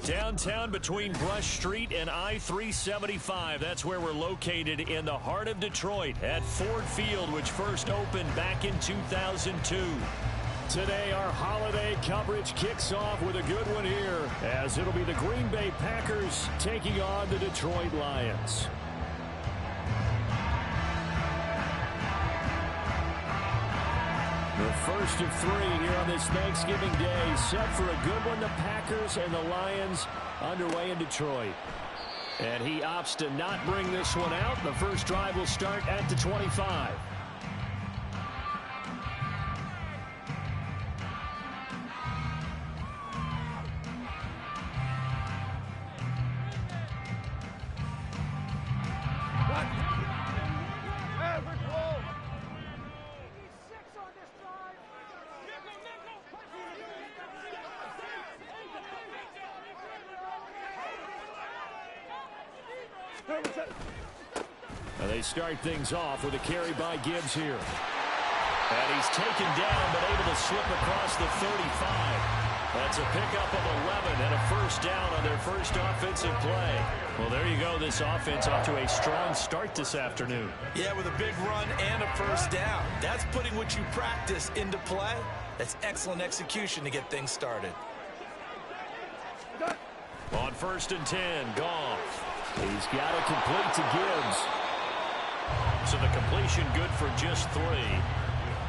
Downtown between Brush Street and I-375. That's where we're located in the heart of Detroit at Ford Field, which first opened back in 2002. Today, our holiday coverage kicks off with a good one here, as it'll be the Green Bay Packers taking on the Detroit Lions. The first of three here on this Thanksgiving Day, set for a good one. The Packers and the Lions underway in Detroit. And he opts to not bring this one out. The first drive will start at the 25. And they start things off with a carry by Gibbs here. And he's taken down but able to slip across the 35. That's a pickup of 11 and a first down on their first offensive play. Well, there you go. This offense off to a strong start this afternoon. Yeah, with a big run and a first down. That's putting what you practice into play. That's excellent execution to get things started. On 1st and 10, Goff. He's got it complete to Gibbs. So the completion good for just 3.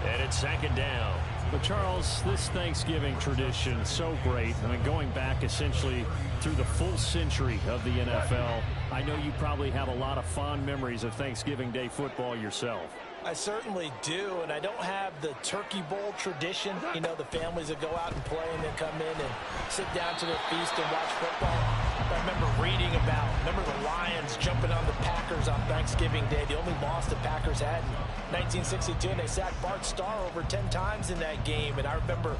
And it's 2nd down. But, Charles, this Thanksgiving tradition, so great. I mean, going back essentially through the full century of the NFL, I know you probably have a lot of fond memories of Thanksgiving Day football yourself. I certainly do, and I don't have the Turkey Bowl tradition. You know, the families that go out and play and then come in and sit down to their feast and watch football. I remember reading about, the Lions jumping on the Packers on Thanksgiving Day, the only loss the Packers had in 1962, and they sacked Bart Starr over 10 times in that game. And I remember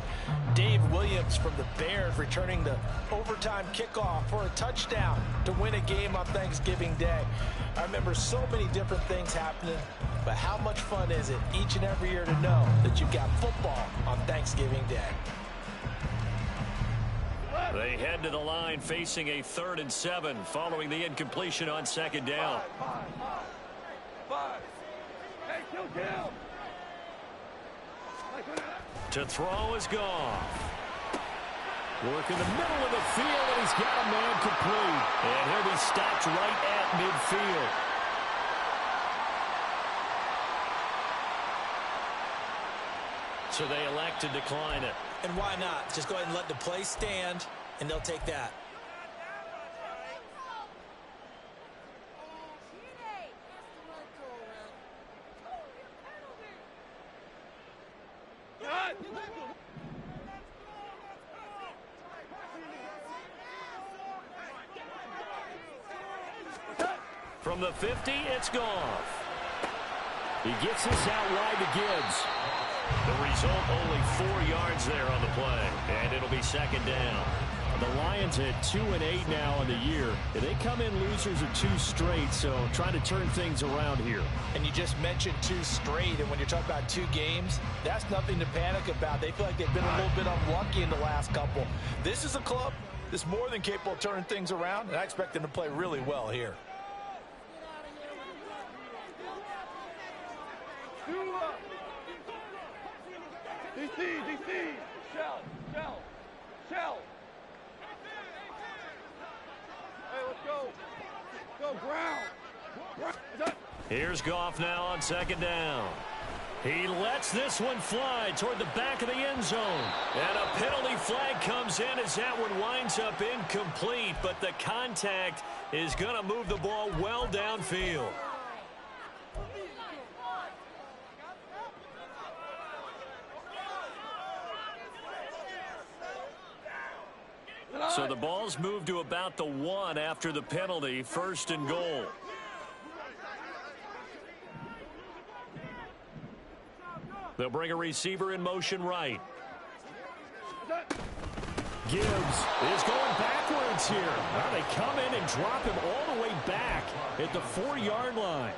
Dave Williams from the Bears returning the overtime kickoff for a touchdown to win a game on Thanksgiving Day. I remember so many different things happening, but how much fun is it each and every year to know that you've got football on Thanksgiving Day? They head to the line facing a 3rd and 7 following the incompletion on 2nd down. To throw is Goff. Work in the middle of the field, and he's got a man complete. And he'll be stopped right at midfield. So they elect to decline it. And why not? Just go ahead and let the play stand, and they'll take that. From the 50, it's Goff. He gets this out wide to Gibbs. The result, only 4 yards there on the play, and it'll be 2nd down. The Lions at 2-8 now in the year. They come in losers of 2 straight, so trying to turn things around here. And you just mentioned 2 straight, and when you're talking about 2 games, that's nothing to panic about. They feel like they've been a little bit unlucky in the last couple. This is a club that's more than capable of turning things around, and I expect them to play really well here. DC, shell. Hey, let's go. Go, Brown. Here's Goff now on 2nd down. He lets this one fly toward the back of the end zone. And a penalty flag comes in as that one winds up incomplete, but the contact is going to move the ball well downfield. So the ball's moved to about the 1 after the penalty, 1st and goal. They'll bring a receiver in motion right. Gibbs is going backwards here. Now they come in and drop him all the way back at the 4-yard line.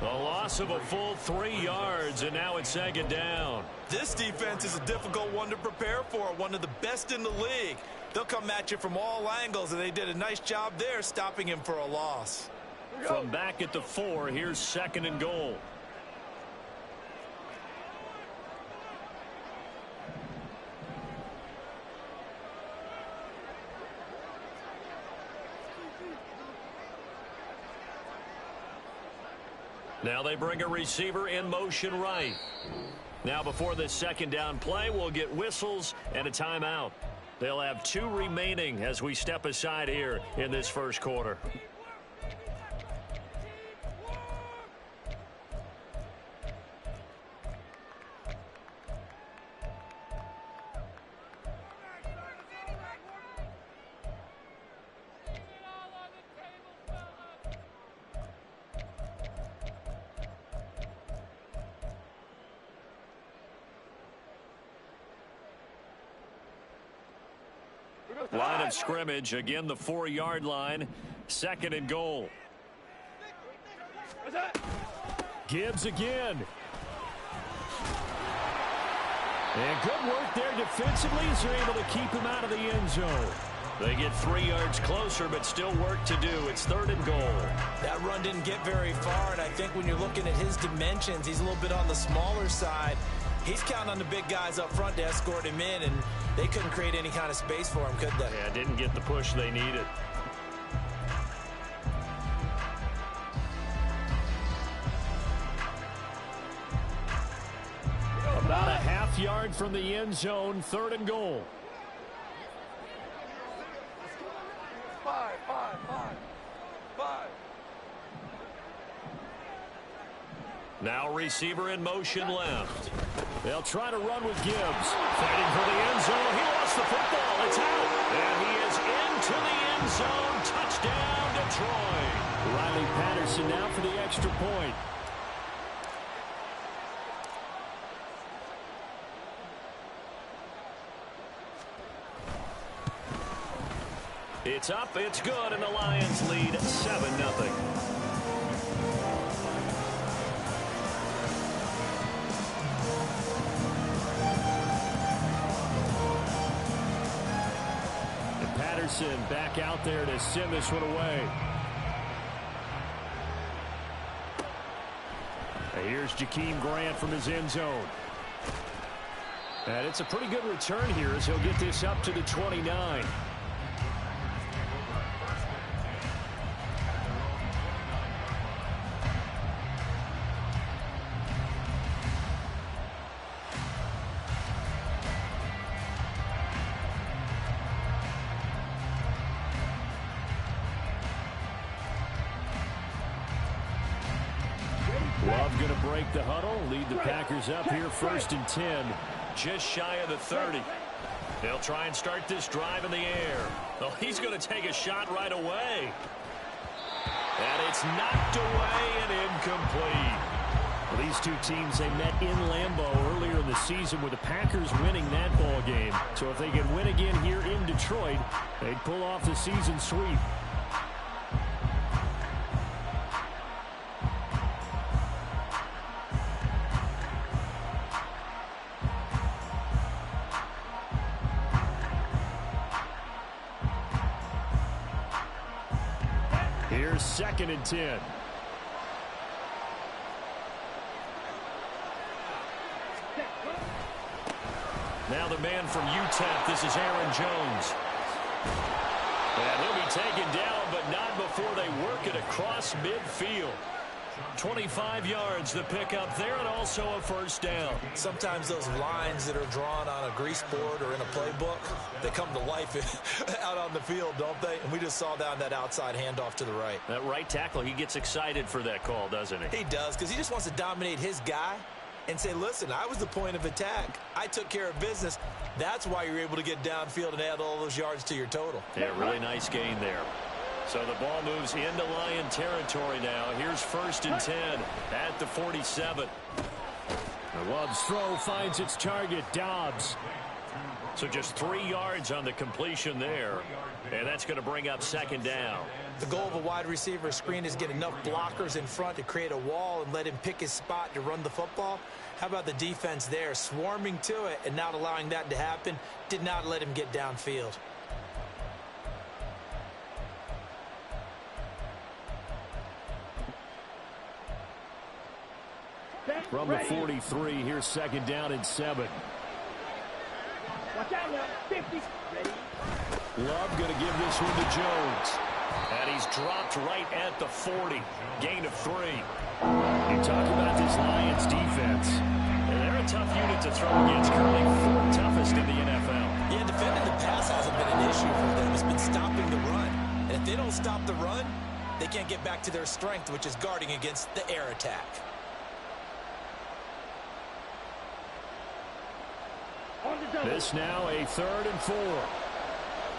A loss of a full 3 yards, and now it's 2nd down. This defense is a difficult one to prepare for, one of the best in the league. they'll come at you from all angles, and they did a nice job there stopping him for a loss. From back at the 4, here's 2nd and goal. Now they bring a receiver in motion right. Now before this 2nd down play, we'll get whistles and a timeout. They'll have 2 remaining as we step aside here in this first quarter. Line of scrimmage, again the 4-yard line, 2nd and goal. Gibbs again. And good work there defensively as they're able to keep him out of the end zone. They get 3 yards closer, but still work to do. It's 3rd and goal. That run didn't get very far, and I think when you're looking at his dimensions, he's a little bit on the smaller side. He's counting on the big guys up front to escort him in, and they couldn't create any kind of space for him, could they? Yeah, didn't get the push they needed. About a half yard from the end zone, 3rd and goal. 5. Now receiver in motion left. They'll try to run with Gibbs. Fighting for the end zone. He lost the football. It's out. And he is into the end zone. Touchdown, Detroit. Riley Patterson now for the extra point. It's up, it's good, and the Lions lead 7-0. Patterson back out there to send this one away. And here's Jakeem Grant from his end zone. And it's a pretty good return here as he'll get this up to the 29. Love going to break the huddle, lead the Packers up here 1st and 10. Just shy of the 30. They'll try and start this drive in the air. Oh, he's going to take a shot right away. And it's knocked away and incomplete. Well, these two teams, they met in Lambeau earlier in the season with the Packers winning that ball game. So if they can win again here in Detroit, they'd pull off the season sweep. Here's 2nd and 10. Now the man from UTEP, this is Aaron Jones. And he'll be taken down, but not before they work it across midfield. 25 yards the pick up there, and also a 1st down. Sometimes those lines that are drawn on a grease board or in a playbook, they come to life out on the field, don't they? And we just saw that outside handoff to the right. That right tackle, he gets excited for that call, doesn't he? He does, because he just wants to dominate his guy and say, listen, I was the point of attack. I took care of business. That's why you're able to get downfield and add all those yards to your total. Yeah, really nice gain there. So the ball moves into Lion territory now. Here's 1st and 10 at the 47. Love's throw finds its target, Dobbs. So just 3 yards on the completion there. And that's going to bring up 2nd down. The goal of a wide receiver screen is get enough blockers in front to create a wall and let him pick his spot to run the football. How about the defense there, swarming to it and not allowing that to happen? Did not let him get downfield. from the 43. Here's second down and 7. Watch out now. 50. Ready. Love going to give this one to Jones. And he's dropped right at the 40. Gain of 3. You talk about this Lions defense. They're a tough unit to throw against. Currently 4th toughest in the NFL. Yeah, defending the pass hasn't been an issue for them. It's been stopping the run. And if they don't stop the run, they can't get back to their strength, which is guarding against the air attack. This now a 3rd and 4.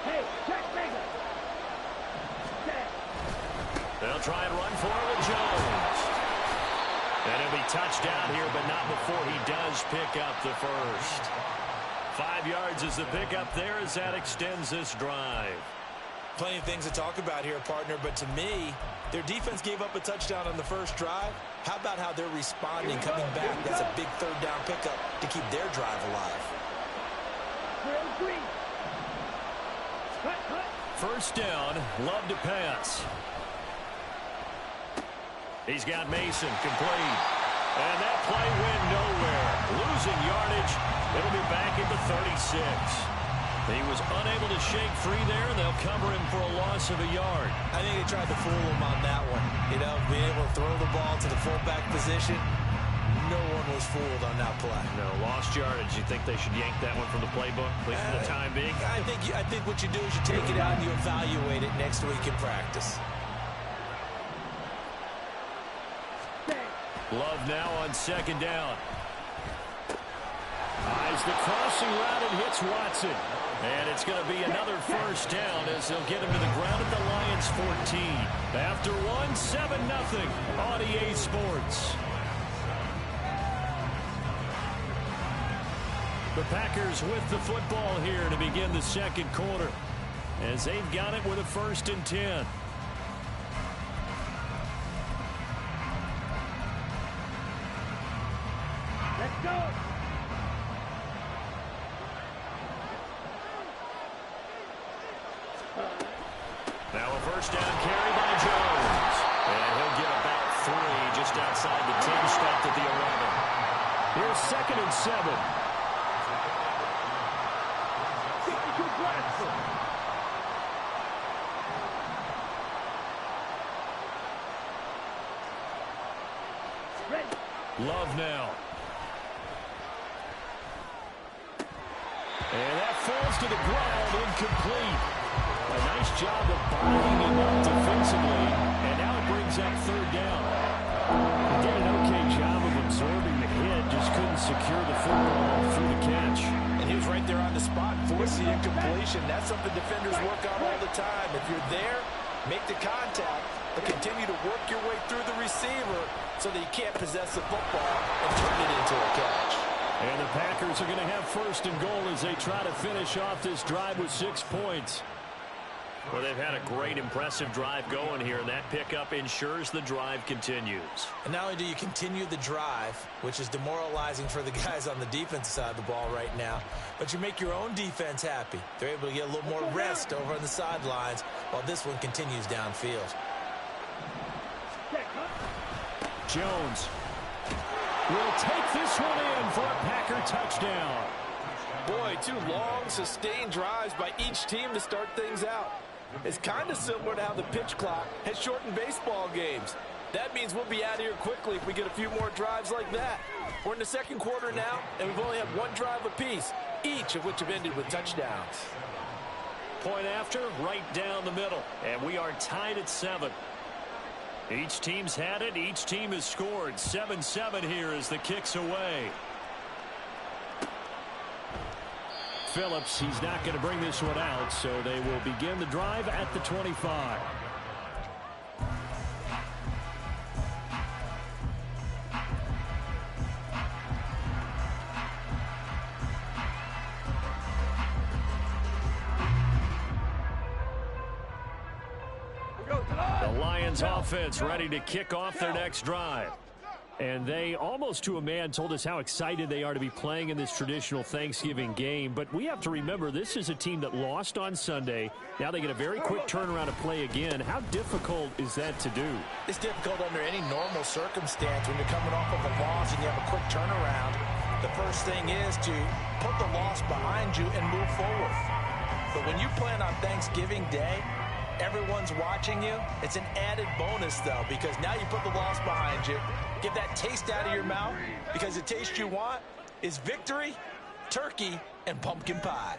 Hey, check Baker. They'll try and run for it with Jones. And he'll be touched down here, but not before he does pick up the first. 5 yards is the pickup there as that extends this drive. Plenty of things to talk about here, partner, but to me, their defense gave up a touchdown on the first drive. How about how they're responding, coming back? That's a big 3rd down pickup to keep their drive alive. First down, Love to pass. He's got Mason complete. And that play went nowhere. Losing yardage. It'll be back at the 36. He was unable to shake free there. They'll cover him for a loss of a yard. I think they tried to fool him on that one. You know, being able to throw the ball to the fullback position. No one was fooled on that play. No, lost yardage. You think they should yank that one from the playbook, at least for the time being? I think what you do is you take it out and you evaluate it next week in practice. Love now on second down. Eyes the crossing route and hits Watson. And it's going to be another first down as they'll get him to the ground at the Lions 14. After one, 7-0 on EA Sports. The Packers with the football here to begin the second quarter as they've got it with a 1st and 10. Let's go. Now a first down carry by Jones. And he'll get about 3 just outside the 10, stopped at the 11. Here's 2nd and 7. Love now. And that falls to the ground, incomplete. A nice job of binding him up defensively, and now it brings up 3rd down. He did an okay job of absorbing the hit, just couldn't secure the football through the catch. And he was right there on the spot, forced the incompletion. That's something defenders work on all the time. If you're there, make the contact, but continue to work your way through the receiver so that you can't possess the football and turn it into a catch. And the Packers are going to have 1st and goal as they try to finish off this drive with 6 points. Well, they've had a great, impressive drive going here, and that pickup ensures the drive continues. And not only do you continue the drive, which is demoralizing for the guys on the defensive side of the ball right now, but you make your own defense happy. They're able to get a little more rest over on the sidelines while this one continues downfield. Jones will take this one in for a Packer touchdown. Boy, 2 long, sustained drives by each team to start things out. It's kind of similar to how the pitch clock has shortened baseball games. That means we'll be out of here quickly if we get a few more drives like that. We're in the second quarter now, and we've only had 1 drive apiece, each of which have ended with touchdowns. Point after, right down the middle, and we are tied at 7. Each team's had it. Each team has scored. 7-7 here as the kick's away. Phillips, he's not going to bring this one out, so they will begin the drive at the 25. The Lions offense ready to kick off their next drive. And they, almost to a man, told us how excited they are to be playing in this traditional Thanksgiving game. But we have to remember, this is a team that lost on Sunday. Now they get a very quick turnaround to play again. How difficult is that to do? It's difficult under any normal circumstance when you're coming off of a loss and you have a quick turnaround. The first thing is to put the loss behind you and move forward. But when you play on Thanksgiving Day, everyone's watching you. It's an added bonus, though, because now you put the loss behind you. Get that taste out of your mouth, because the taste you want is victory, turkey, and pumpkin pie.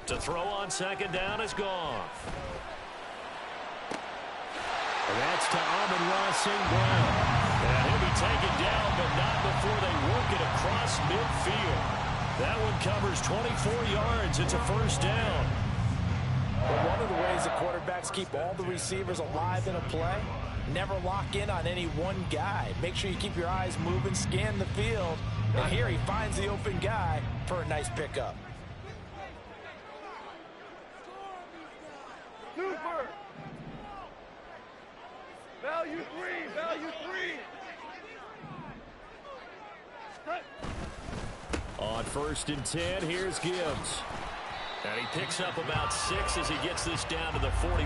To throw on second down is Goff. And that's to Amon-Ra St. Brown. And he'll be taken down, but not before they work it across midfield. That one covers 24 yards. It's a first down. Well, one of the ways the quarterbacks keep all the receivers alive in a play, never lock in on any one guy. Make sure you keep your eyes moving, scan the field. And here he finds the open guy for a nice pickup. Super! Value three! Value three! On 1st and 10, here's Gibbs. And he picks up about 6 as he gets this down to the 41.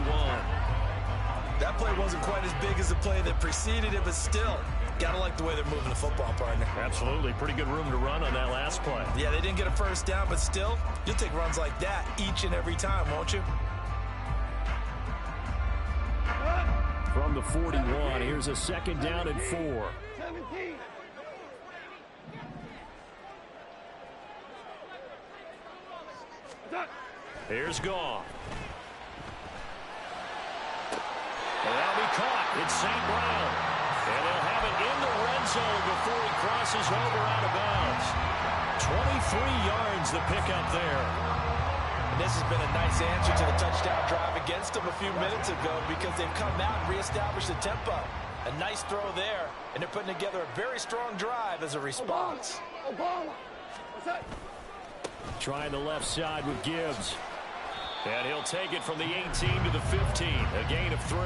That play wasn't quite as big as the play that preceded it, but still, gotta like the way they're moving the football, partner. Absolutely. Pretty good room to run on that last play. Yeah, they didn't get a first down, but still, you'll take runs like that each and every time, won't you? From the 41, here's a second down and 4. 17! Here's Goff. And that'll be caught. It's St. Brown. And they'll have it in the red zone before he crosses over out of bounds. 23 yards the pickup there. And this has been a nice answer to the touchdown drive against them a few minutes ago, because they've come out and reestablished the tempo. A nice throw there, and they're putting together a very strong drive as a response. Obama! What's that? Trying the left side with Gibbs. And he'll take it from the 18 to the 15. A gain of 3.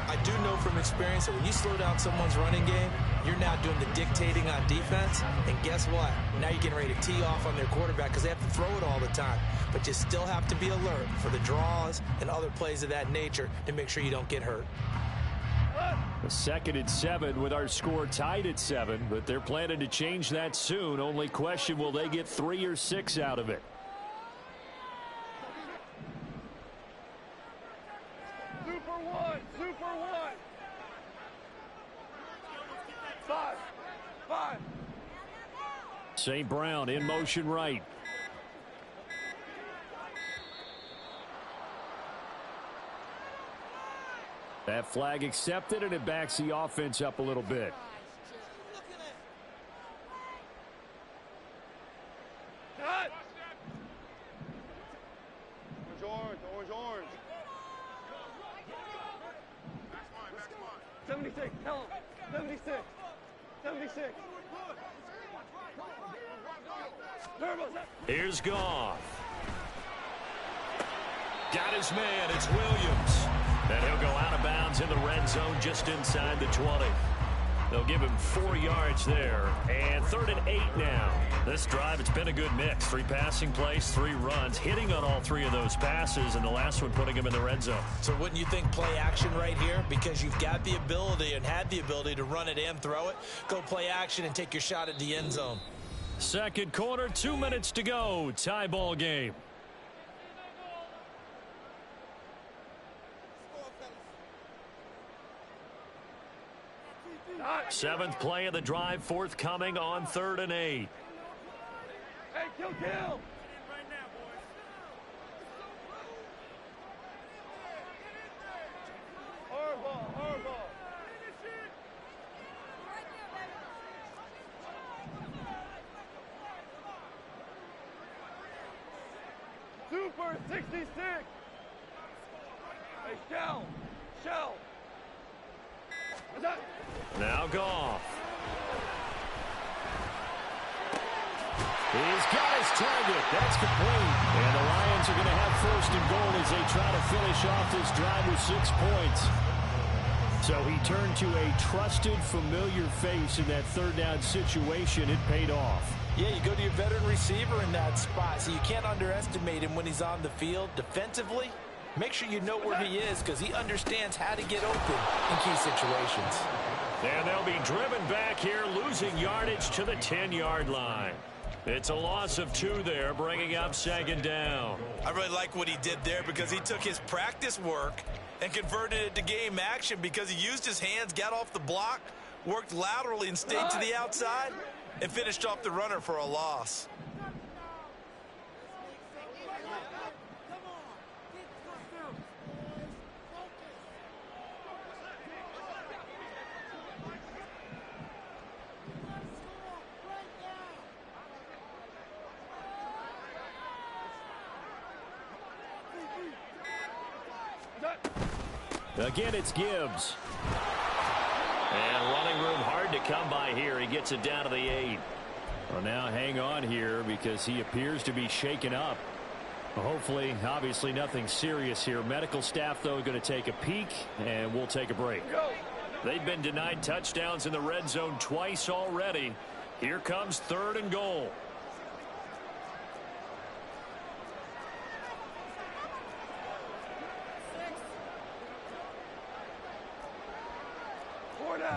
I do know from experience that when you slow down someone's running game, you're now doing the dictating on defense. And guess what? Now you're getting ready to tee off on their quarterback because they have to throw it all the time. But you still have to be alert for the draws and other plays of that nature to make sure you don't get hurt. A 2nd and 7 with our score tied at 7, but they're planning to change that soon. Only question, will they get 3 or 6 out of it? Super one! Super one! 5! 5! St. Brown in motion right. That flag accepted, and it backs the offense up a little bit. Cut! Orange, orange, orange. 76, tell him. 76. 76. Turbo. Here's Goff. Got his man. It's Williams. And he'll go out of bounds in the red zone just inside the 20. They'll give him 4 yards there. And 3rd and 8 now. This drive, it's been a good mix. 3 passing plays, 3 runs, hitting on all 3 of those passes, and the last one putting him in the red zone. So wouldn't you think play action right here? Because you've got the ability and had the ability to run it and throw it. Go play action and take your shot at the end zone. Second quarter, 2 minutes to go. Tie ball game. 7th play of the drive, forthcoming on 3rd and 8. Hey, kill! Hardball! Super 66! Hey, shell! What's that? Now Goff. He's got his target. That's complete. And the Lions are going to have 1st and goal as they try to finish off this drive with 6 points. So he turned to a trusted, familiar face in that third down situation. It paid off. Yeah, you go to your veteran receiver in that spot, so you can't underestimate him when he's on the field. Defensively, make sure you know where he is because he understands how to get open in key situations. And they'll be driven back here, losing yardage to the 10-yard line. It's a loss of 2 there, bringing up second down. I really like what he did there because he took his practice work and converted it to game action because he used his hands, got off the block, worked laterally and stayed to the outside, and finished off the runner for a loss. Again, it's Gibbs. And running room hard to come by here. He gets it down to the 8. Well, now hang on here because he appears to be shaken up. Well, hopefully, obviously nothing serious here. Medical staff, though, going to take a peek, and we'll take a break. They've been denied touchdowns in the red zone twice already. Here comes 3rd and goal.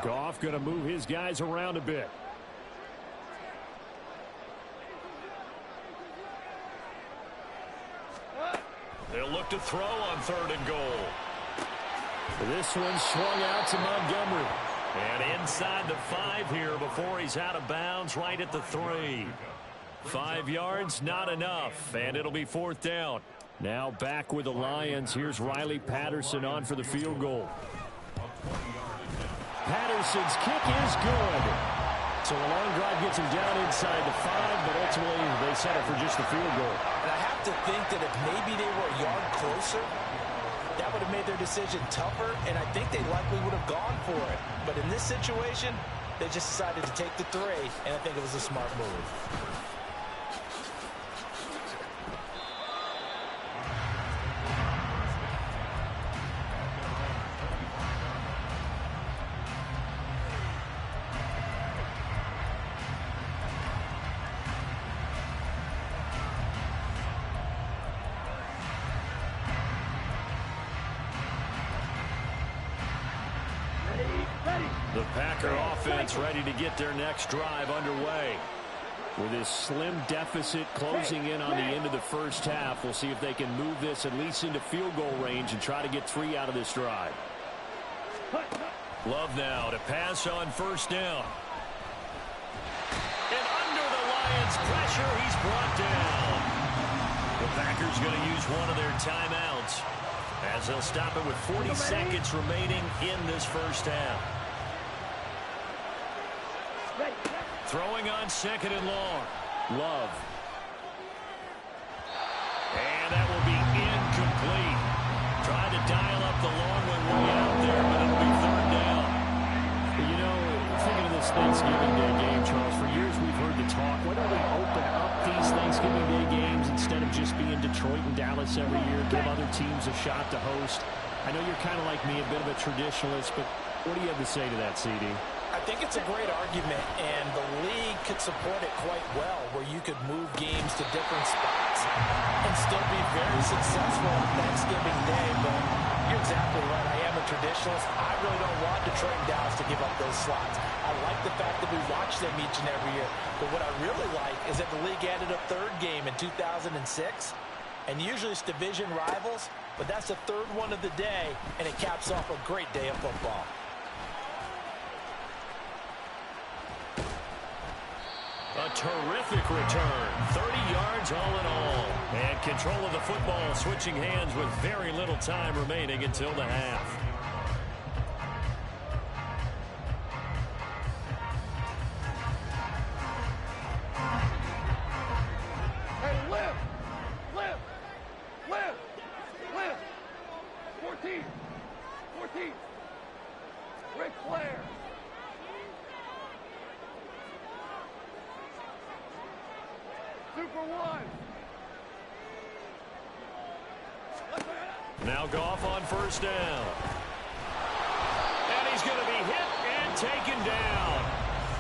Goff going to move his guys around a bit. They'll look to throw on 3rd and goal. This one swung out to Montgomery. And inside the 5 here before he's out of bounds right at the 3. 5 yards, not enough, and it'll be 4th down. Now back with the Lions. Here's Riley Patterson on for the field goal. Patterson's kick is good. So a long drive gets him down inside the 5, but ultimately they settle for just the field goal. And I have to think that if maybe they were a yard closer, that would have made their decision tougher, and I think they likely would have gone for it. But in this situation, they just decided to take the 3, and I think it was a smart move. The Packer offense ready to get their next drive underway. With his slim deficit closing in on the end of the first half, we'll see if they can move this at least into field goal range and try to get 3 out of this drive. Love now to pass on 1st down. And under the Lions' pressure, he's brought down. The Packers going to use one of their timeouts as they'll stop it with 40 seconds remaining in this first half. Throwing on 2nd and long. Love. And that will be incomplete. Tried to dial up the long one way out there, but it'll be 3rd down. You know, thinking of this Thanksgiving Day game, Charles, for years we've heard the talk. Why don't we open up these Thanksgiving Day games instead of just being Detroit and Dallas every year, give other teams a shot to host? I know you're kind of like me, a bit of a traditionalist, but what do you have to say to that, CD? I think it's a great argument, and the league could support it quite well, where you could move games to different spots and still be very successful on Thanksgiving Day. But you're exactly right. I am a traditionalist. I really don't want Detroit and Dallas to give up those slots. I like the fact that we watch them each and every year. But what I really like is that the league added a 3rd game in 2006. And usually it's division rivals, but that's the 3rd one of the day, and it caps off a great day of football. A terrific return. 30 yards all in all. And control of the football switching hands with very little time remaining until the half. Hey, lift! Lift! Lift! Lift! 14! 14! Ric Flair! Super One! Now Goff on 1st down. And going to be hit and taken down.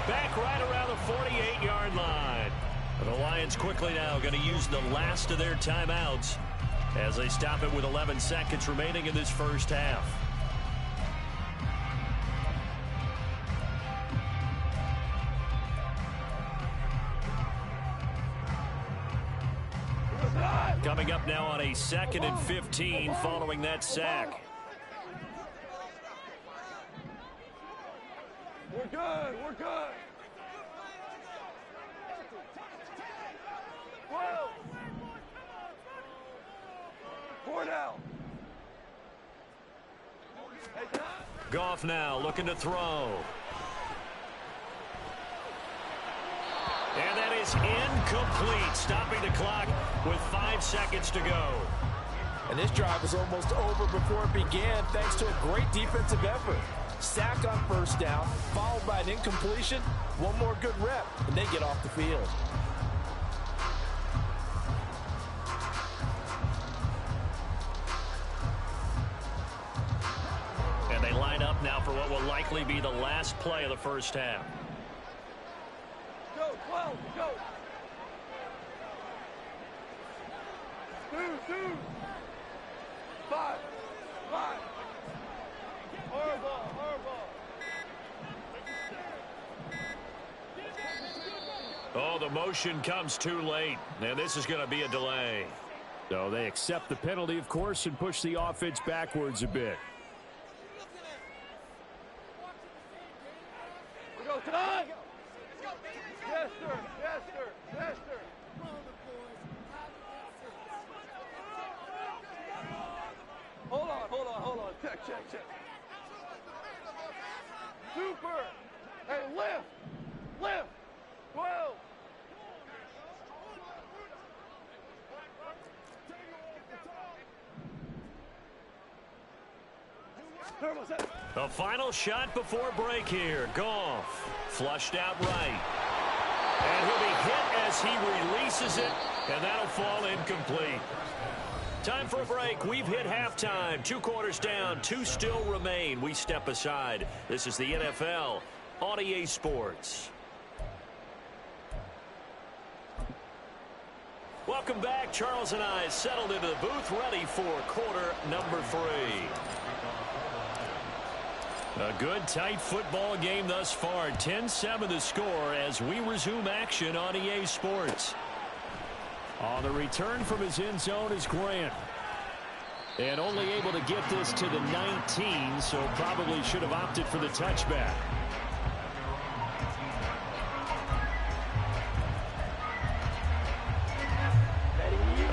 Back right around the 48-yard line. The Lions quickly now going to use the last of their timeouts as they stop it with 11 seconds remaining in this first half. Coming up now on a 2nd and 15 following that sack. We're good. We're good. 12. 4 down. Hey, Goff now looking to throw. And that is incomplete, stopping the clock with 5 seconds to go. And this drive was almost over before it began thanks to a great defensive effort. Sack on first down, followed by an incompletion. One more good rep, and they get off the field. And they line up now for what will likely be the last play of the first half. Go, 12, go. 2, 5, 5. Horrible. Oh, the motion comes too late. And this is going to be a delay. So they accept the penalty, of course, and push the offense backwards a bit. We go, time. Yes, sir. Yes, sir. Yes, sir. Hold on. Check. Super. Hey, lift. 12. The final shot before break here. Goff flushed out right. And he'll be hit as he releases it, and that'll fall incomplete. Time for a break. We've hit halftime. 2 quarters down, 2 still remain. We step aside. This is the NFL on EA Sports. Welcome back. Charles and I settled into the booth, ready for quarter number 3. A good, tight football game thus far. 10-7 the score as we resume action on EA Sports. On the return from his end zone is Grant. And only able to get this to the 19, so probably should have opted for the touchback.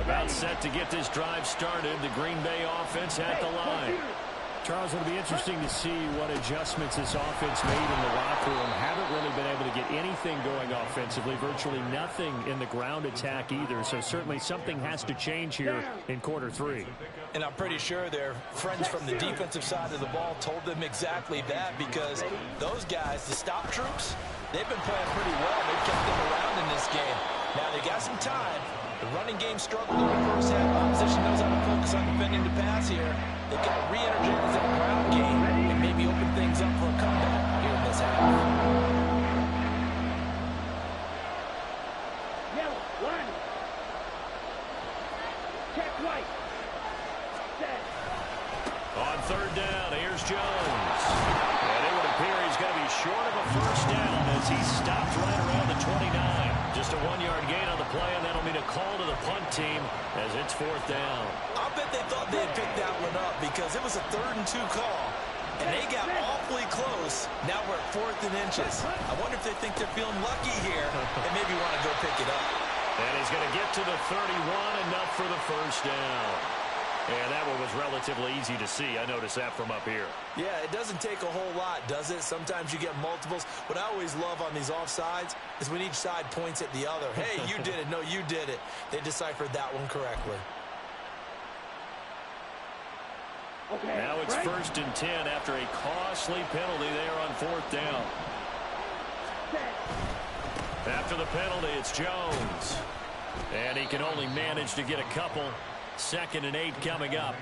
About set to get this drive started. The Green Bay offense at the line. Charles, it'll be interesting to see what adjustments this offense made in the locker room. Haven't really been able to get anything going offensively. Virtually nothing in the ground attack either. So certainly something has to change here in quarter 3. And I'm pretty sure their friends from the defensive side of the ball told them exactly that, because those guys, the stop troops, they've been playing pretty well. They've kept them around in this game. Now they got some time. The running game struggled in the first half. Opposition knows how to focus on defending the pass here. They've got to re-energize that ground game and maybe open things up for a comeback here in this half. Yellow, line. Check right. Set. On third down, here's Jones. And it would appear he's going to be short of a first down as he stopped right around the 29. Just a 1-yard gain on the play, and that'll mean a call to the punt team as it's 4th down. I'll bet they thought they had picked that one up because it was a 3rd and 2 call, and they got awfully close. Now we're at 4th and inches. I wonder if they think they're feeling lucky here and maybe want to go pick it up. And he's going to get to the 31, enough for the first down. And that one was relatively easy to see. I noticed that from up here. Yeah, it doesn't take a whole lot, does it? Sometimes you get multiples. What I always love on these offsides is when each side points at the other. Hey, you did it. No, you did it. They deciphered that one correctly. Okay, now it's 1st and 10 after a costly penalty there on 4th down. After the penalty, it's Jones. And he can only manage to get a couple. 2nd and 8 coming up.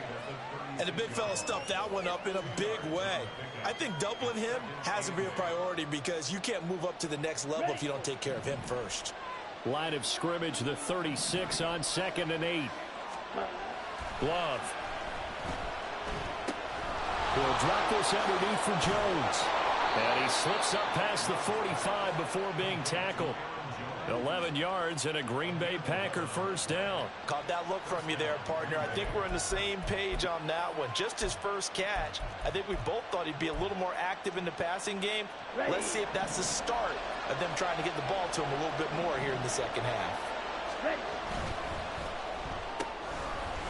And the big fella stuffed that one up in a big way. I think doubling him has to be a priority because you can't move up to the next level if you don't take care of him first. Line of scrimmage, the 36 on 2nd and 8. Love. He'll drop this underneath for Jones. And he slips up past the 45 before being tackled. 11 yards and a Green Bay Packer first down. Caught that look from you there, partner. I think we're on the same page on that one. Just his first catch. I think we both thought he'd be a little more active in the passing game. Let's see if that's the start of them trying to get the ball to him a little bit more here in the second half.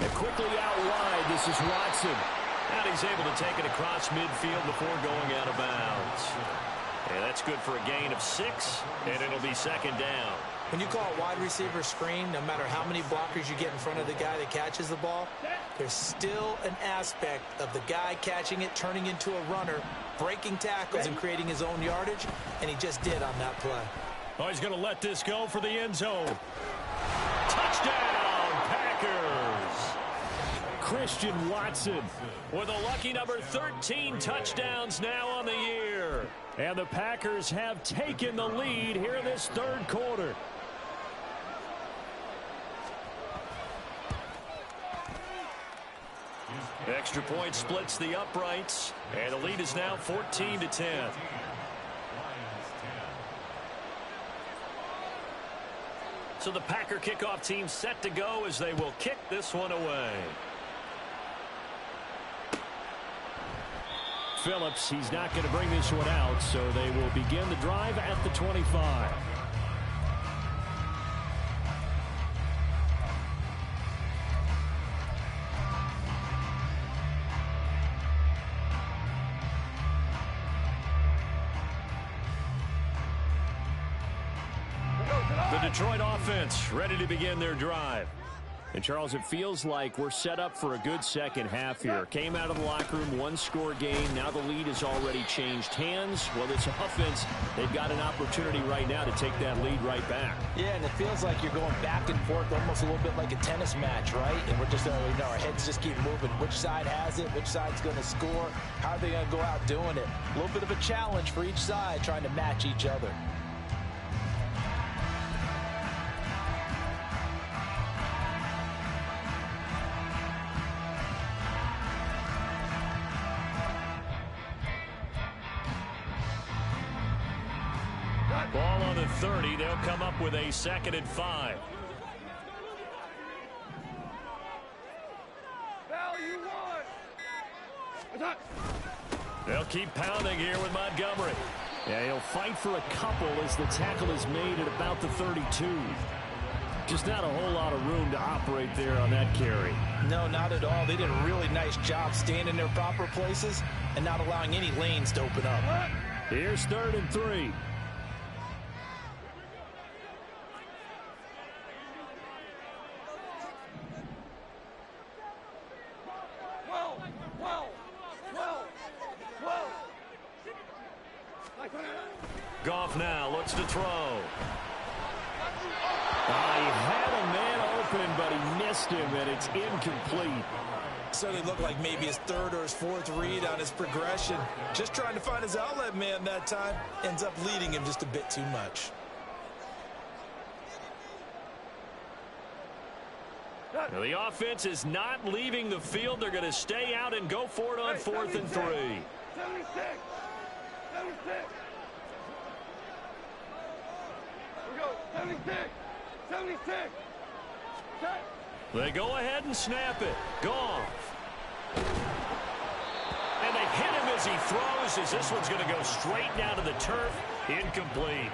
And quickly out wide, this is Watson. And he's able to take it across midfield before going out of bounds. And that's good for a gain of 6, and it'll be 2nd down. When you call a wide receiver screen, no matter how many blockers you get in front of the guy that catches the ball, there's still an aspect of the guy catching it, turning into a runner, breaking tackles and creating his own yardage, and he just did on that play. Oh, he's going to let this go for the end zone. Touchdown, Packers! Christian Watson with a lucky number 13 touchdowns now on the year. And the Packers have taken the lead here in this 3rd quarter. Extra point splits the uprights, and the lead is now 14-10. So the Packer kickoff team set to go as they will kick this one away. Phillips, he's not going to bring this one out, so they will begin the drive at the 25. The Detroit offense ready to begin their drive. And, Charles, it feels like we're set up for a good second half here. Came out of the locker room, one-score game. Now the lead has already changed hands. Well, this offense, they've got an opportunity right now to take that lead right back. Yeah, and it feels like you're going back and forth almost a little bit like a tennis match, right? And we're just, our heads just keep moving. Which side has it? Which side's going to score? How are they going to go out doing it? A little bit of a challenge for each side trying to match each other. Ball on the 30. They'll come up with a 2nd and 5. They'll keep pounding here with Montgomery. Yeah, he'll fight for a couple as the tackle is made at about the 32. Just not a whole lot of room to operate there on that carry. No, not at all. They did a really nice job staying in their proper places and not allowing any lanes to open up. Here's 3rd and 3. Goff now looks to throw. He had a man open, but he missed him, and it's incomplete. Certainly looked like maybe his 3rd or his 4th read on his progression. Just trying to find his outlet man that time. Ends up leading him just a bit too much. Now, the offense is not leaving the field. They're going to stay out and go for it on 4th and 3. 76. We go. 76. 76. They go ahead and snap it. Goff. And they hit him as he throws, as this one's going to go straight down to the turf. Incomplete.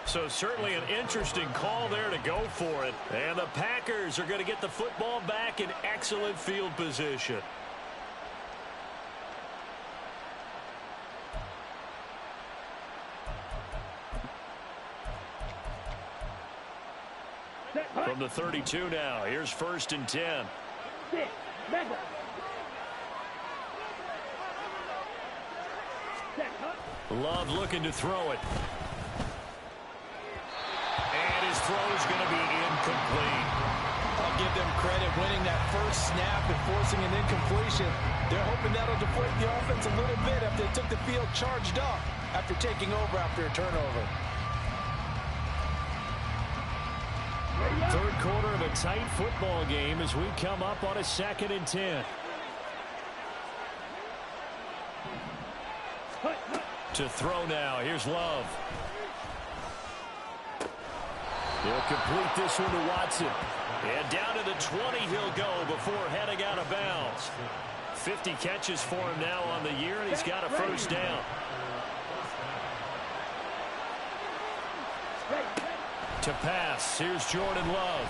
So certainly an interesting call there to go for it. And the Packers are going to get the football back in excellent field position. From the 32 now, here's 1st and 10. Love looking to throw it. And his throw is going to be incomplete. give them credit winning that first snap and forcing an incompletion. They're hoping that'll deflate the offense a little bit after they took the field charged up after taking over after a turnover. Third quarter of a tight football game as we come up on a 2nd and 10. To throw now. Here's Love. He'll complete this one to Watson. And down to the 20 he'll go before heading out of bounds. 50 catches for him now on the year, and he's got a first down. To pass. Here's Jordan Love.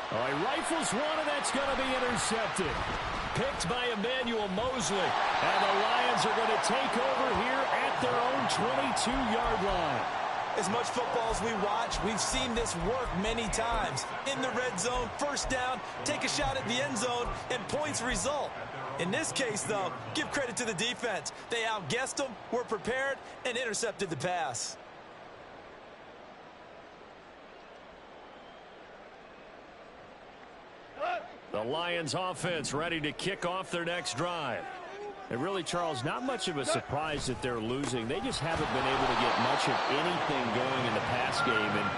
He rifles one, and that's going to be intercepted. Picked by Emmanuel Mosley. And the Lions are going to take over here at their own 22-yard line. As much football as we watch, we've seen this work many times. In the red zone, first down, take a shot at the end zone, and points result. In this case, though, give credit to the defense. They outguessed them, were prepared, and intercepted the pass. The Lions offense ready to kick off their next drive. And really, Charles, not much of a surprise that they're losing. They just haven't been able to get much of anything going in the pass game. And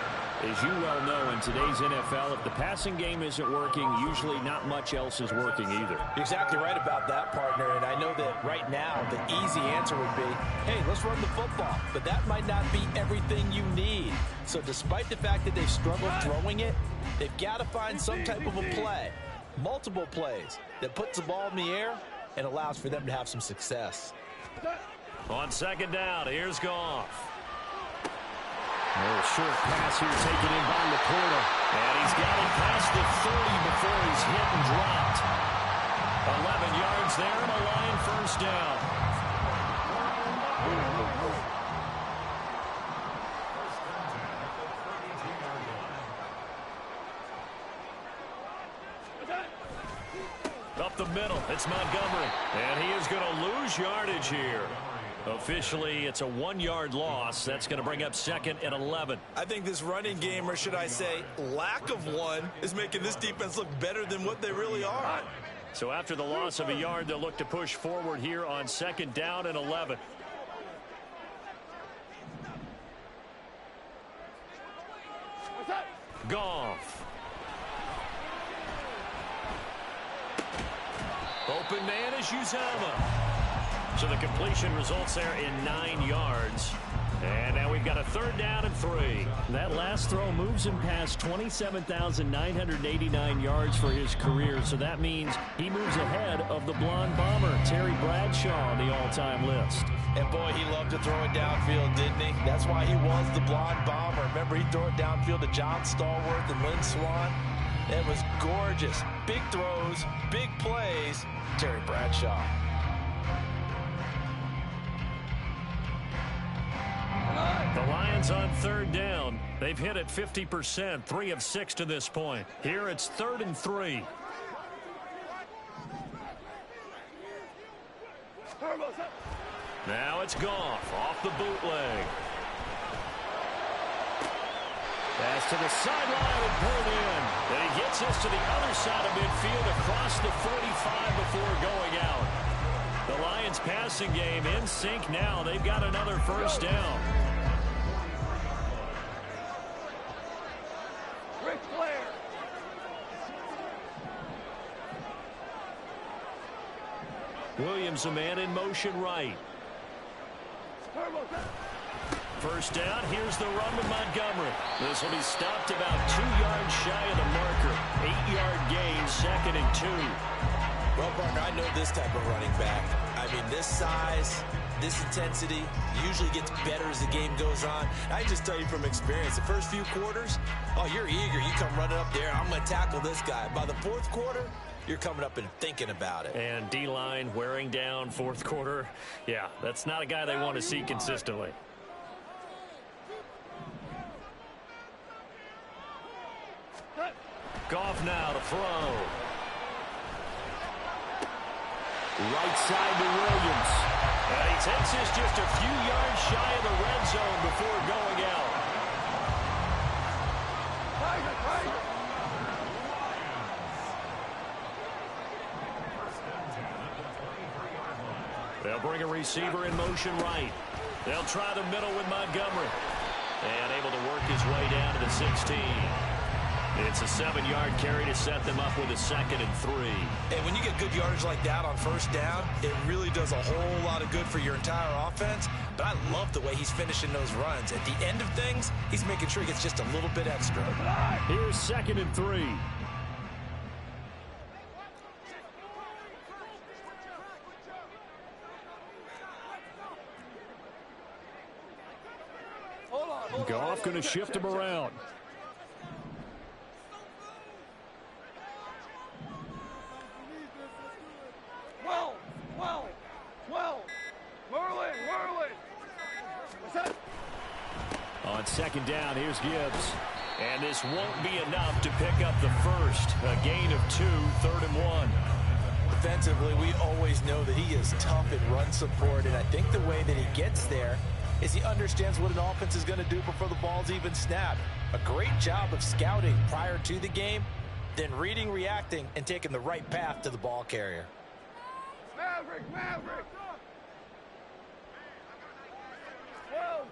as you well know, in today's NFL, if the passing game isn't working, usually not much else is working either. You're exactly right about that, partner. And I know that right now the easy answer would be, hey, let's run the football. But that might not be everything you need. So despite the fact that they've struggled throwing it, they've got to find some type of a play, multiple plays, that puts the ball in the air and allows for them to have some success. On 2nd down, here's Goff. A short pass here taken in by Laporta. And he's got it past the 30 before he's hit and dropped. 11 yards there and a Lion first down. Up the middle, it's Montgomery. And he is going to lose yardage here. Officially, it's a 1-yard loss. That's going to bring up 2nd and 11. I think this running game, or should I say lack of one, is making this defense look better than what they really are. So after the loss of a yard, they'll look to push forward here on 2nd down and 11. Goff. Open man is Uzomah. So the completion results there in 9 yards. And now we've got a 3rd down and 3. That last throw moves him past 27,989 yards for his career. So that means he moves ahead of the blonde bomber, Terry Bradshaw, on the all-time list. And boy, he loved to throw it downfield, didn't he? That's why he was the blonde bomber. Remember, he'd throw it downfield to John Stallworth and Lynn Swann. It was gorgeous. Big throws, big plays. Terry Bradshaw. The Lions on 3rd down. They've hit it 50%, 3 of 6 to this point. Here it's 3rd and 3. Now it's Goff off the bootleg. Pass to the sideline and pulled in. And he gets us to the other side of midfield across the 45 before going out. The Lions passing game in sync now. They've got another first down. Williams, a man in motion right. First down, here's the run with Montgomery. This will be stopped about 2 yards shy of the marker. 8-yard gain, 2nd and 2. Well, partner, I know this type of running back. I mean, this size, this intensity usually gets better as the game goes on. I just tell you from experience, the first few quarters, oh, you're eager. You come running up there, I'm going to tackle this guy. By the 4th quarter, you're coming up and thinking about it. And D-line wearing down 4th quarter. Yeah, that's not a guy they want to see consistently. Goff now to throw. Right side to Williams. And he takes this just a few yards shy of the red zone before going out. They'll bring a receiver in motion right. They'll try the middle with Montgomery. And able to work his way down to the 16. It's a 7-yard carry to set them up with a 2nd and 3. And when you get good yardage like that on first down, it really does a whole lot of good for your entire offense. But I love the way he's finishing those runs. At the end of things, he's making sure he gets just a little bit extra. Here's 2nd and 3. Goff going to shift him around. On 2nd down, here's Gibbs. And this won't be enough to pick up the first. A gain of 2, 3rd and 1. Defensively, we always know that he is tough in run support, and I think the way that he gets there is he understands what an offense is going to do before the ball's even snapped. A great job of scouting prior to the game, then reading, reacting, and taking the right path to the ball carrier. Maverick!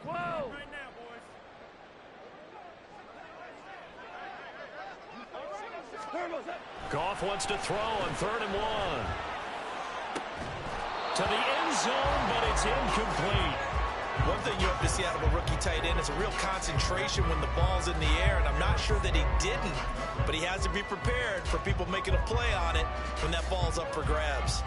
12! Right now, boys. Goff wants to throw on 3rd and 1. To the end zone, but it's incomplete. One thing you have to see out of a rookie tight end is a real concentration when the ball's in the air, and I'm not sure that he didn't, but he has to be prepared for people making a play on it when that ball's up for grabs.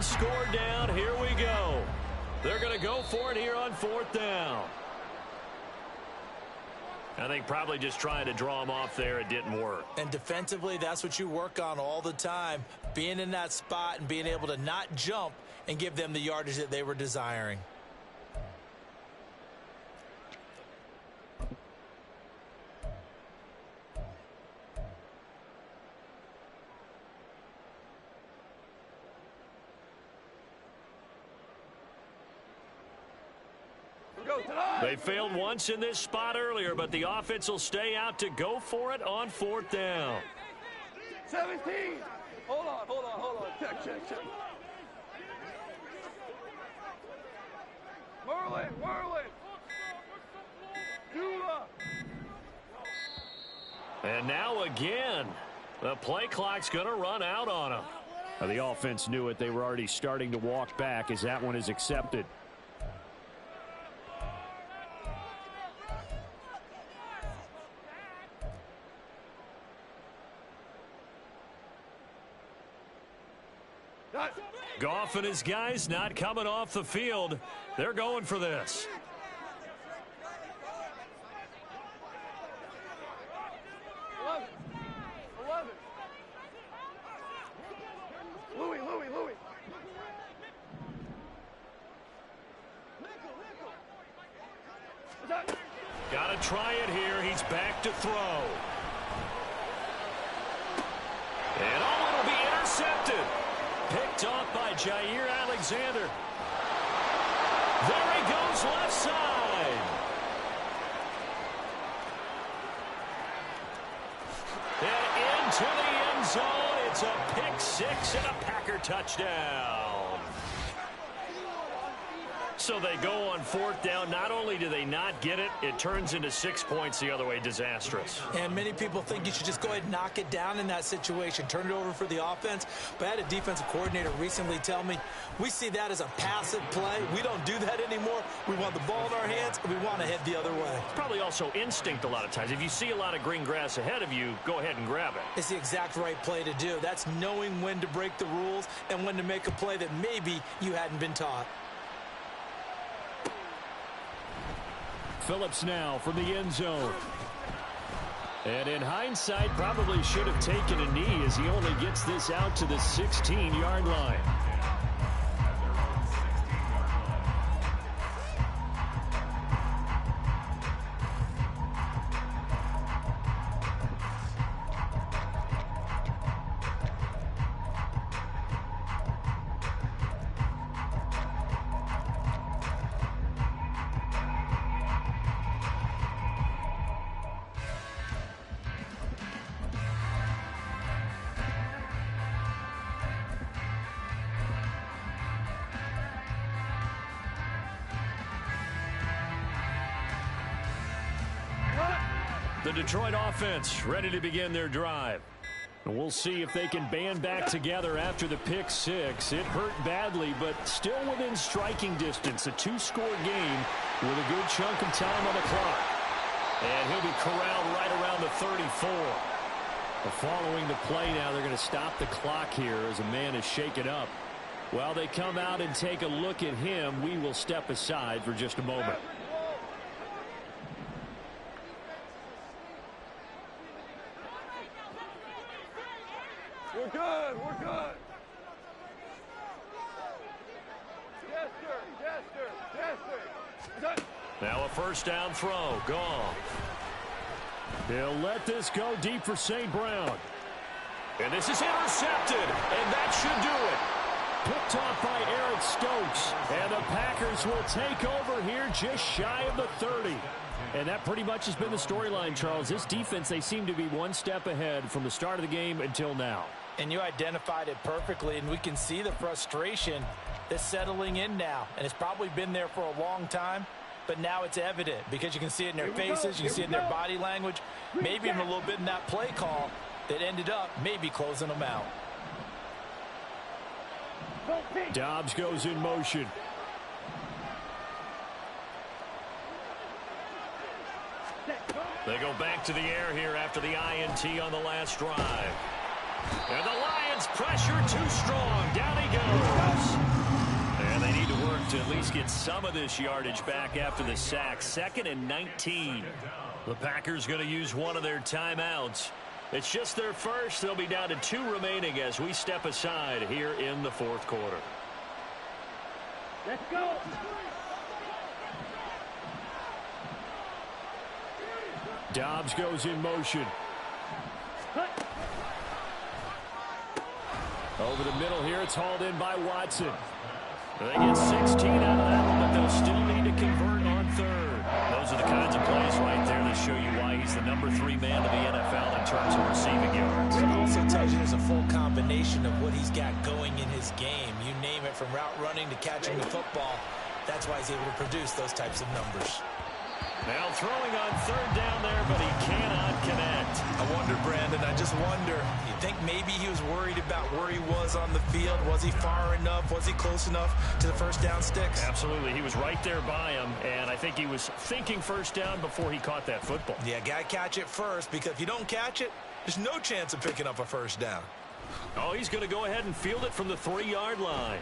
Score down. Here we go. They're going to go for it here on 4th down. I think probably just trying to draw him off there. It didn't work. And defensively, that's what you work on all the time. Being in that spot and being able to not jump and give them the yardage that they were desiring. They failed once in this spot earlier, but the offense will stay out to go for it on 4th down. 17. Hold on. Check. Merlin. Dula. And now again, the play clock's going to run out on them. The offense knew it. They were already starting to walk back as that one is accepted. Goff and his guys not coming off the field. They're going for this. Louis. Got to try it here. He's back to throw. And it'll be intercepted. Picked off by Jair Alexander. There he goes left side. And into the end zone. It's a pick six and a Packer touchdown. So they go on 4th down. Not only do they not get it, it turns into 6 points the other way. Disastrous. And many people think you should just go ahead and knock it down in that situation. Turn it over for the offense. But I had a defensive coordinator recently tell me, we see that as a passive play. We don't do that anymore. We want the ball in our hands, and we want to head the other way. It's probably also instinct a lot of times. If you see a lot of green grass ahead of you, go ahead and grab it. It's the exact right play to do. That's knowing when to break the rules and when to make a play that maybe you hadn't been taught. Phillips now from the end zone. And in hindsight, probably should have taken a knee as he only gets this out to the 16-yard line. The Detroit offense ready to begin their drive. And we'll see if they can band back together after the pick six. It hurt badly, but still within striking distance. A two-score game with a good chunk of time on the clock. And he'll be corralled right around the 34. Following the play now, they're going to stop the clock here as a man is shaken up. While they come out and take a look at him, we will step aside for just a moment. We're good. We're good. Yes, sir. Yes, sir. Yes, sir. Now a first down throw. Gone. They'll let this go deep for St. Brown. And this is intercepted. And that should do it. Picked off by Eric Stokes. And the Packers will take over here just shy of the 30. And that pretty much has been the storyline, Charles. This defense, they seem to be one step ahead from the start of the game until now. And you identified it perfectly, and we can see the frustration that's settling in now. And it's probably been there for a long time, but now it's evident because you can see it in their faces, you can see it in their body language, maybe even a little bit in that play call that ended up maybe closing them out. Dobbs goes in motion. They go back to the air here after the INT on the last drive. And the Lions pressure too strong. Down he goes. And they need to work to at least get some of this yardage back after the sack. 2nd and 19. The Packers going to use one of their timeouts. It's just their first. They'll be down to 2 remaining as we step aside here in the 4th quarter. Let's go. Dobbs goes in motion. Over the middle here, it's hauled in by Watson. They get 16 out of that one, but they'll still need to convert on 3rd. Those are the kinds of plays right there that show you why he's the number 3 man in the NFL in terms of receiving yards. It also tells you there's a full combination of what he's got going in his game. You name it, from route running to catching the football. That's why he's able to produce those types of numbers. Now throwing on 3rd down there, but he cannot connect. I wonder, Brandon, I just wonder. You think maybe he was worried about where he was on the field? Was he far enough? Was he close enough to the first down sticks? Absolutely. He was right there by him, and I think he was thinking first down before he caught that football. Yeah, got to catch it first, because if you don't catch it, there's no chance of picking up a first down. Oh, he's going to go ahead and field it from the 3-yard line.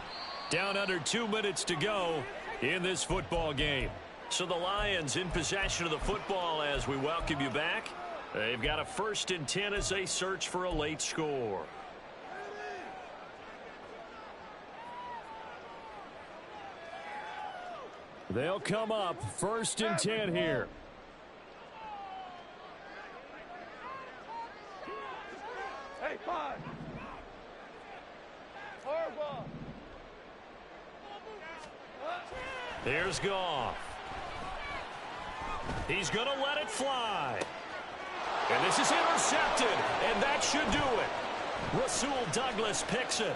Down under 2 minutes to go in this football game. So the Lions in possession of the football as we welcome you back. They've got a 1st and 10 as they search for a late score. They'll come up 1st and 10 here. Hey, 5. Harbaugh. Here's Goff. He's going to let it fly. And this is intercepted, and that should do it. Rasul Douglas picks it.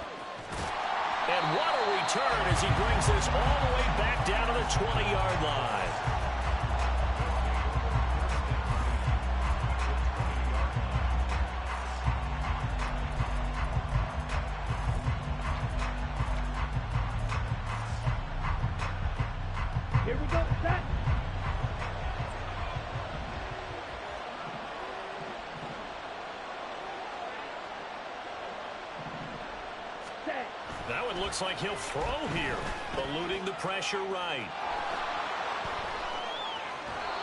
And what a return as he brings this all the way back down to the 20-yard line. Here we go. Set. That one looks like he'll throw here, eluding the pressure right.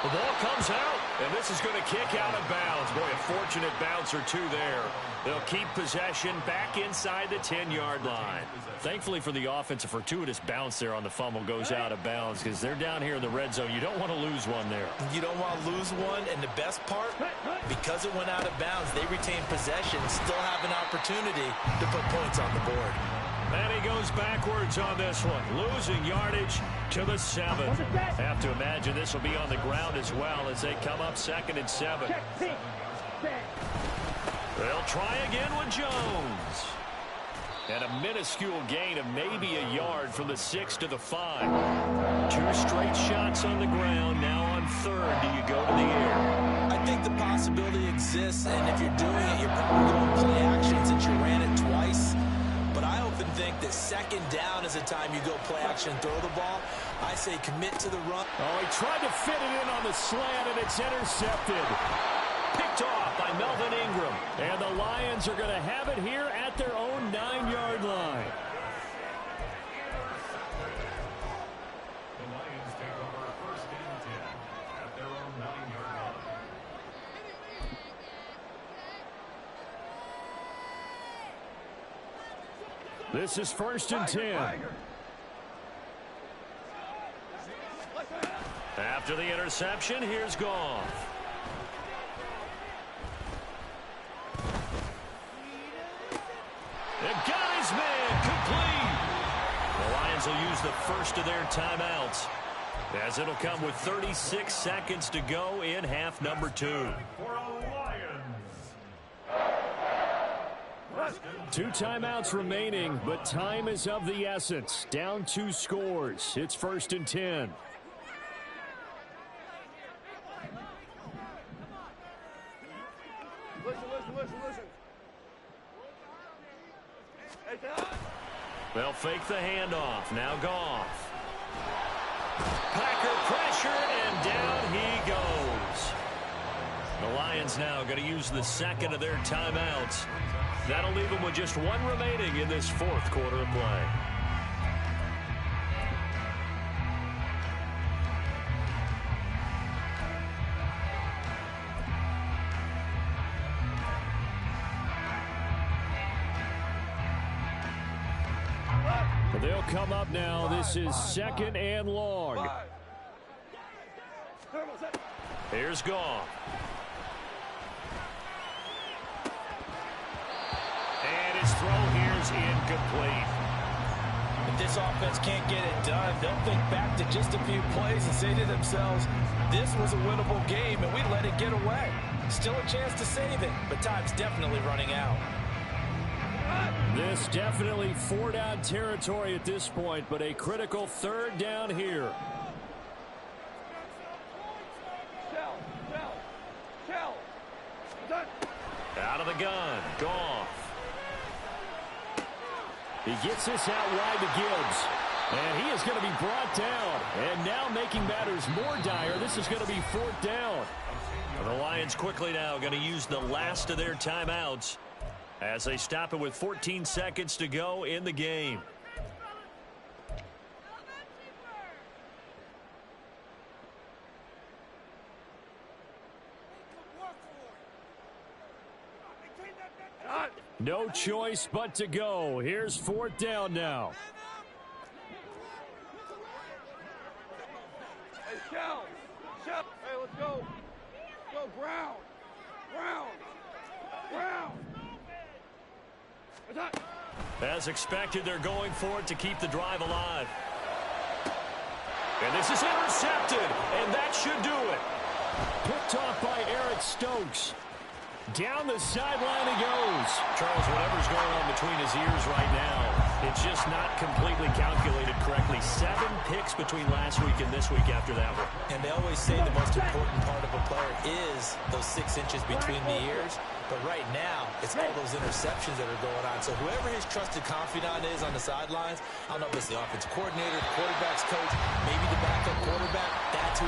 The ball comes out, and this is going to kick out of bounds. Boy, a fortunate bounce or two there. They'll keep possession back inside the 10-yard line. Thankfully for the offense, a fortuitous bounce there on the fumble goes out of bounds because they're down here in the red zone. You don't want to lose one there. You don't want to lose one, and the best part, because it went out of bounds, they retain possession, still have an opportunity to put points on the board. And he goes backwards on this one, losing yardage to the 7. Have to imagine this will be on the ground as well as they come up 2nd and 7. They'll try again with Jones. And a minuscule gain of maybe a yard from the 6 to the 5. 2 straight shots on the ground. Now on 3rd, do you go to the air? I think the possibility exists, and if you're doing it, you're probably going to play action since you ran it twice. But I often think that 2nd down is the time you go play action and throw the ball. I say commit to the run. Oh, he tried to fit it in on the slant, and it's intercepted. Picked off by Melvin Ingram. And the Lions are going to have it here at their own 9-yard line. The Lions take over 1st and 10 at their own 9-yard line. This is 1st and 10. After the interception, here's Goff. The guy's man complete. The Lions will use the first of their timeouts, as it'll come with 36 seconds to go in half number 2. For a Lions. 2 timeouts remaining, but time is of the essence. Down 2 scores. It's 1st and 10. Listen. Hey, Dad. They'll fake the handoff. Now Goff. Packer pressure, and down he goes. The Lions now going to use the 2nd of their timeouts. That'll leave them with just 1 remaining in this 4th quarter of play. They'll come up now. This is 2nd and long. Here's Goff. And his throw here's incomplete. If this offense can't get it done, they'll think back to just a few plays and say to themselves, this was a winnable game, and we let it get away. Still a chance to save it, but time's definitely running out. This definitely 4-down territory at this point, but a critical 3rd down here. Out of the gun, Goff. He gets this out wide to Gibbs. And he is going to be brought down. And now making matters more dire, this is going to be 4th down. The Lions quickly now going to use the last of their timeouts as they stop it with 14 seconds to go in the game. No choice but to go. Here's 4th down now. Hey, Shell. Hey, let's go. Go, Brown. As expected, they're going for it to keep the drive alive. And this is intercepted, and that should do it. Picked off by Eric Stokes. Down the sideline he goes. Charles, whatever's going on between his ears right now, it's just not completely calculated correctly. 7 picks between last week and this week after that one. And they always say the most important part of a player is those 6 inches between the ears. But right now, it's all those interceptions that are going on. So whoever his trusted confidant is on the sidelines, I don't know if it's the offensive coordinator, the quarterback's coach, maybe the backup quarterback, that's who